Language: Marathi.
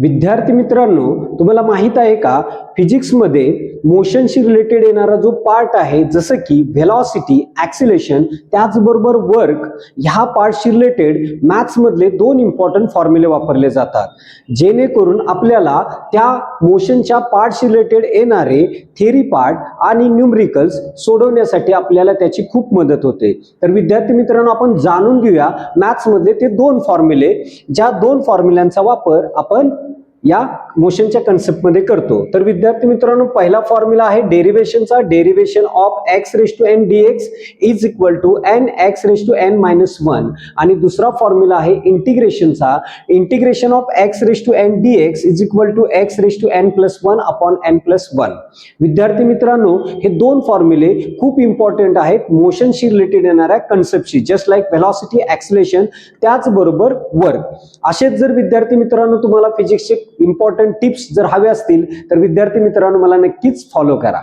विद्यार्थी मित्रांनो, तुम्हाला माहित आहे का फिजिक्समध्ये मोशनशी रिलेटेड येणारा जो पार्ट आहे जसं की व्हेलॉसिटी, ॲक्सिलेशन त्याचबरोबर वर्क ह्या पार्टशी रिलेटेड मॅथ्स मधले दोन इम्पॉर्टंट फॉर्म्युले वापरले जातात, जेणेकरून आपल्याला त्या मोशनच्या पार्टशी रिलेटेड येणारे थेरी पार्ट आणि न्यूमरिकल्स सोडवण्यासाठी आपल्याला त्याची खूप मदत होते। तर विद्यार्थी मित्रांनो, आपण जाणून घेऊया मॅथ्स मधले ते दोन फॉर्म्युले, ज्या दोन फॉर्म्युल्यांचा वापर आपण या मोशनच्या कन्सेप्ट मध्ये करतो। तर विद्यार्थी मित्रांनो, पहिला फॉर्म्युला आहे डेरिव्हेशनचा, derivation of x raise to n dx is equal to n x raise to n minus 1 आणि दुसरा फॉर्म्युला आहे इंटिग्रेशनचा, integration of x raise to n dx is equal to x raise to n plus 1 upon n plus 1। विद्यार्थी मित्रांनो, हे दोन फॉर्म्युले खूप इम्पॉर्टंट आहेत मोशनशी रिलेटेड येणाऱ्या कन्सेप्टशी, जस्ट लाईक व्हेलॉसिटी, ॲक्सिलेशन त्याचबरोबर वर्क। असेच जर विद्यार्थी मित्रांनो तुम्हाला फिजिक्सचे इम्पॉर्टंट टिप्स जर हवे असतील तर विद्यार्थी मित्रांनो मला नक्कीच फॉलो करा।